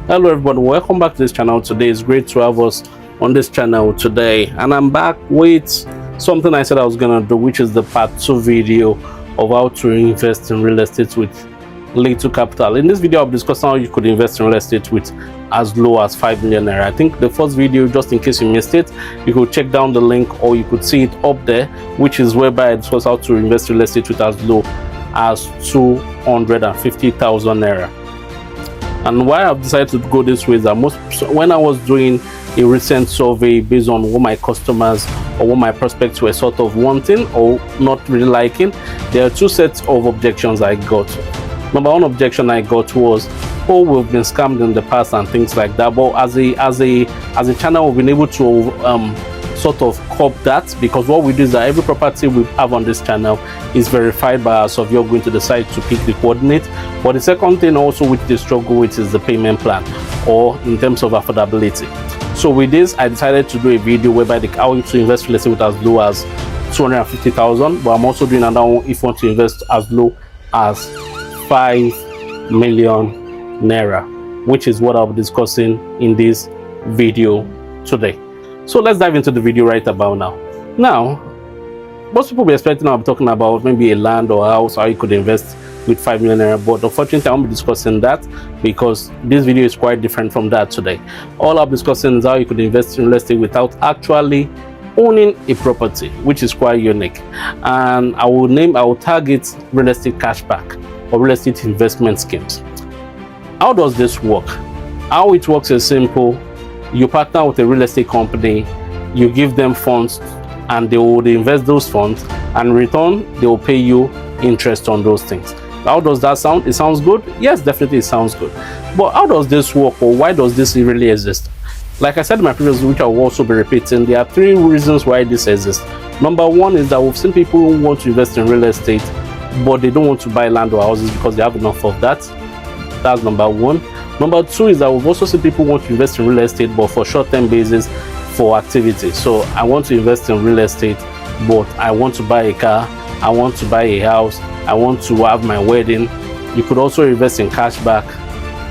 Hello everybody, welcome back to this channel. Today it's great to have us on this channel today, and I'm back with something I said I was gonna do, which is the part 2 video of how to invest in real estate with little capital. In this video I'll discuss how you could invest in real estate with as low as 5 million naira. I think the first video, just in case you missed it, you could check down the link or you could see it up there, which is whereby I discuss how to invest in real estate with as low as 250,000 naira. And why I've decided to go this way is that when I was doing a recent survey based on what my customers or what my prospects were sort of wanting or not really liking, there are two sets of objections I got. Number one objection I got was, oh, we've been scammed in the past and things like that. But as a channel, we've been able to sort of cop that, because what we do is that every property we have on this channel is verified by our surveyor going to the site to pick the coordinate. But the second thing also which they struggle with is the payment plan, or in terms of affordability. So with this, I decided to do a video whereby how to invest real estate with as low as 250,000, but I'm also doing another one if you want to invest as low as 5 million naira, which is what I'll be discussing in this video today. So let's dive into the video right about now. Now, most people will be expecting I'll be talking about maybe a land or a house, how you could invest with 5 million naira, but unfortunately I won't be discussing that because this video is quite different from that today. All I'll be discussing is how you could invest in real estate without actually owning a property, which is quite unique. And I will target real estate cashback or real estate investment schemes. How does this work? How it works is simple. You partner with a real estate company, you give them funds, and they will invest those funds, and in return they will pay you interest on those things. How does that sound? It sounds good? Yes, definitely it sounds good. But how does this work, or why does this really exist? Like I said in my previous video, which I will also be repeating, there are 3 reasons why this exists. Number one is that we've seen people who want to invest in real estate, but they don't want to buy land or houses because they have enough of that. That's number one. Number 2 is that we've also seen people want to invest in real estate, but for short-term basis, for activity. So I want to invest in real estate, but I want to buy a car, I want to buy a house, I want to have my wedding. You could also invest in cashback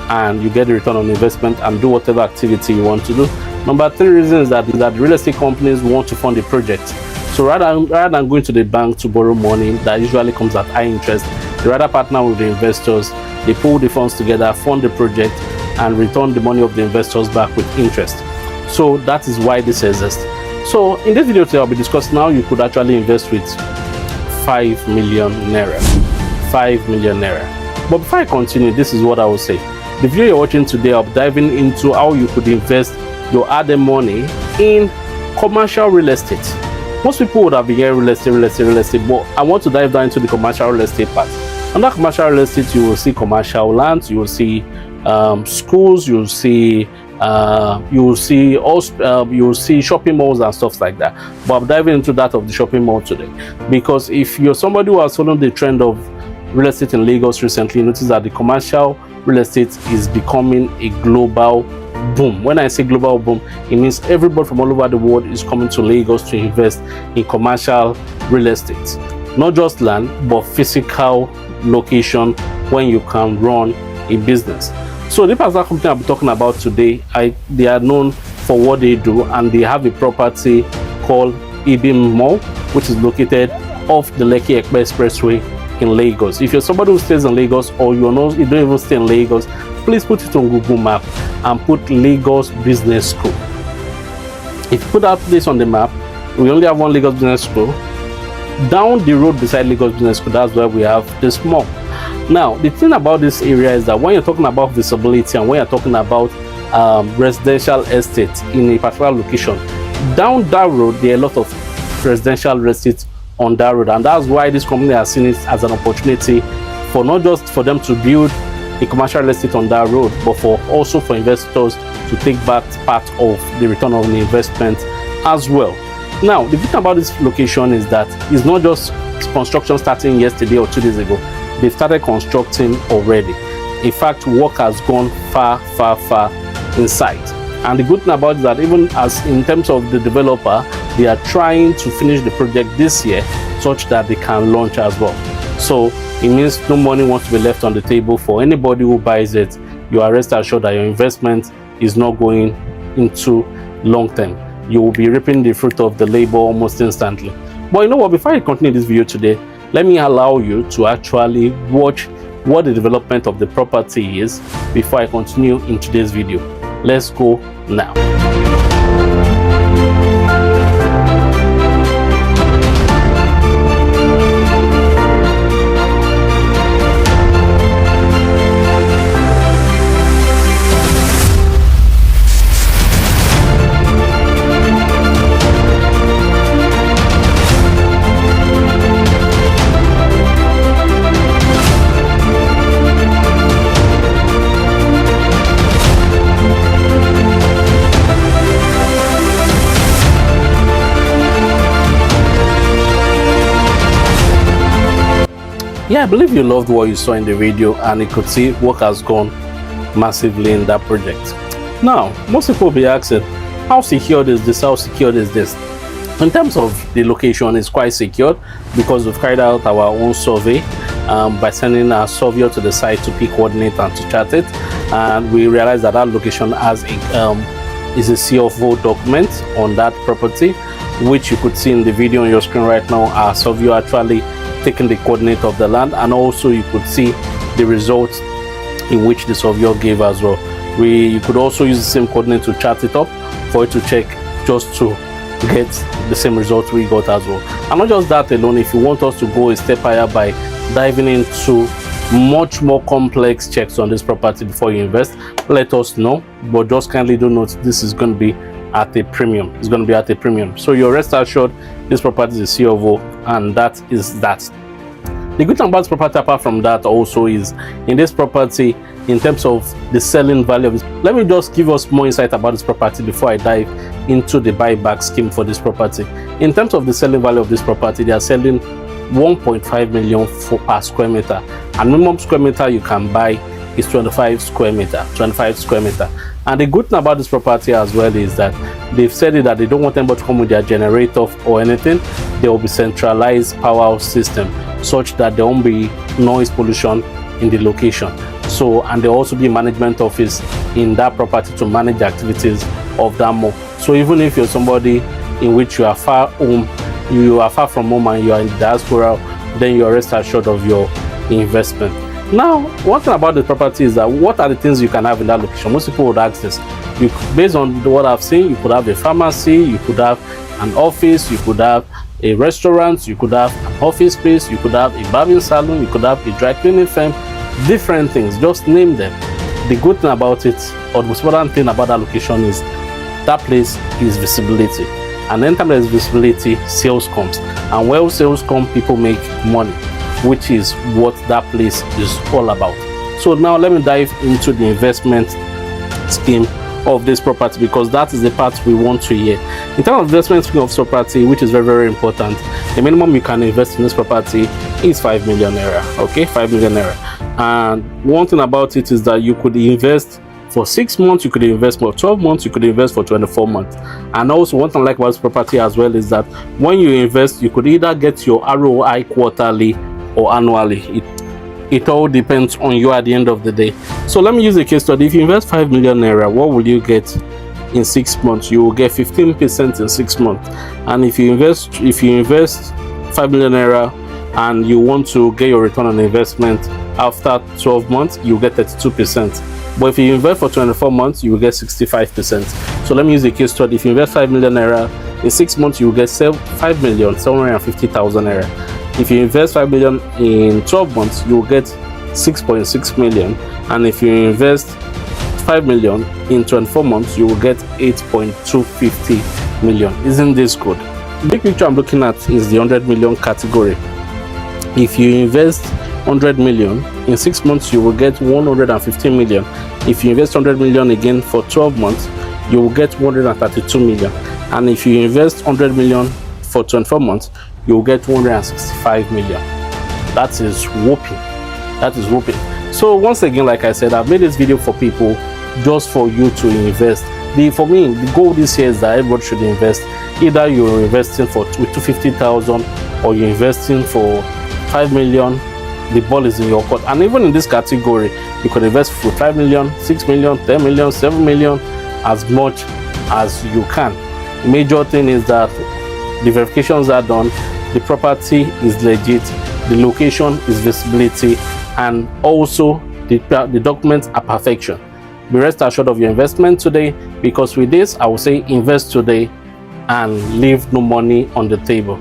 and you get a return on investment and do whatever activity you want to do. Number 3 reason is that real estate companies want to fund the project. So rather than going to the bank to borrow money that usually comes at high interest, they rather partner with the investors. They pull the funds together, fund the project, and return the money of the investors back with interest. So that is why this exists. So in this video today, I'll be discussing how you could actually invest with 5 million naira. 5 million naira. But before I continue, this is what I will say. The video you're watching today, I'll be diving into how you could invest your hard-earned money in commercial real estate. Most people would have been hearing real estate, but I want to dive down into the commercial real estate part. Under commercial real estate, you will see commercial lands, you will see schools, you will see shopping malls and stuff like that. But I'm diving into that of the shopping mall today, because if you're somebody who has followed the trend of real estate in Lagos recently, you notice that the commercial real estate is becoming a global boom. When I say global boom, it means everybody from all over the world is coming to Lagos to invest in commercial real estate. Not just land, but physical location when you can run a business. So the particular company I'll be talking about today, they are known for what they do, and they have a property called Ibim Mall, which is located off the Lekki Expressway in Lagos. If you're somebody who stays in Lagos, or you don't even stay in Lagos, please put it on Google Map and put Lagos Business School. If you put that place on the map, we only have one Lagos Business School. Down the road beside Lagos Business School, that's where we have this mall. Now, the thing about this area is that when you're talking about visibility and when you're talking about residential estate in a particular location, down that road, there are a lot of residential real estate on that road. And that's why this company has seen it as an opportunity for not just for them to build a commercial real estate on that road, but also for investors to take back part of the return on the investment as well. Now, the thing about this location is that it's not just construction starting yesterday or 2 days ago. They started constructing already. In fact, work has gone far inside. And the good thing about it is that even as in terms of the developer, they are trying to finish the project this year such that they can launch as well. So it means no money wants to be left on the table for anybody who buys it you are rest assured that your investment is not going into long term. You will be reaping the fruit of the labor almost instantly. But you know what, before I continue this video today, let me allow you to actually watch what the development of the property is before I continue in today's video. Let's go now. Yeah, I believe you loved what you saw in the video, and you could see work has gone massively in that project. Now, most people will be asking, how secured is this? How secured is this? In terms of the location, it's quite secured because we've carried out our own survey by sending a surveyor to the site to pick coordinate and to chart it, and we realized that that location has is a CFO document on that property, which you could see in the video on your screen right now. Our surveyor actually taking the coordinate of the land, and also you could see the results in which the surveyor gave as well. You could also use the same coordinate to chart it up for it to check, just to get the same result we got as well. And not just that alone, if you want us to go a step higher by diving into much more complex checks on this property before you invest, let us know. But just kindly do note, this is going to be at a premium. It's going to be at a premium, so you're rest assured this property is a CFO, and that is that. The good thing about this property, apart from that, also is in this property, in terms of the selling value of it. Let me just give us more insight about this property before I dive into the buyback scheme for this property. In terms of the selling value of this property, they are selling 1.5 million per square meter, and minimum square meter you can buy is 25 square meter. And the good thing about this property as well is that they've said that they don't want anybody to come with their generator or anything. There will be centralized power system such that there won't be noise pollution in the location. So, and there will also be a management office in that property to manage the activities of that mall. So even if you're somebody in which you are far from home and you are in the diaspora, then you are rest assured of your investment. Now, one thing about the property is that what are the things you can have in that location? Most people would ask this. Based on what I've seen, you could have a pharmacy, you could have an office, you could have a restaurant, you could have an office space, you could have a barbing salon, you could have a dry cleaning firm, different things, just name them. The good thing about it, or the most important thing about that location, is that place is visibility. And anytime there is visibility, sales comes. And where sales come, people make money, which is what that place is all about. So now let me dive into the investment scheme of this property, because that is the part we want to hear. In terms of investment scheme of this property, which is very, very important, the minimum you can invest in this property is 5 million naira. Okay, 5 million naira. And one thing about it is that you could invest for 6 months, you could invest for 12 months, you could invest for 24 months. And also one thing I like about this property as well is that when you invest, you could either get your ROI quarterly or annually. It all depends on you at the end of the day. So let me use a case study. If you invest 5 million naira, what will you get in 6 months? You will get 15% in 6 months. And if you invest 5 million naira and you want to get your return on investment after 12 months, you get 32%. But if you invest for 24 months, you will get 65%. So let me use a case study. If you invest 5 million naira in 6 months, you will get 5,750,000 naira. If you invest 5 million in 12 months, you will get 6.6 million. And if you invest 5 million in 24 months, you will get 8.250 million. Isn't this good? The big picture I'm looking at is the 100 million category. If you invest 100 million in 6 months, you will get 115 million. If you invest 100 million again for 12 months, you will get 132 million. And if you invest 100 million for 24 months, you will get 165 million. That is whooping. That is whooping. So once again, like I said, I've made this video for people, just for you to invest. For me, the goal this year is that everybody should invest. Either you're investing with 250,000 or you're investing for 5 million the ball is in your court. And even in this category, you could invest for 5 million, 6 million, 10 million, 7 million, as much as you can. The major thing is that the verifications are done, the property is legit, the location is visibility, and also the documents are perfection. Be rest assured of your investment today, because with this, I will say invest today and leave no money on the table.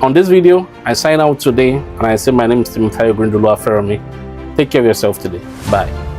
On this video, I sign out today and I say my name is Timothy Grindulu Aferami. Take care of yourself today. Bye.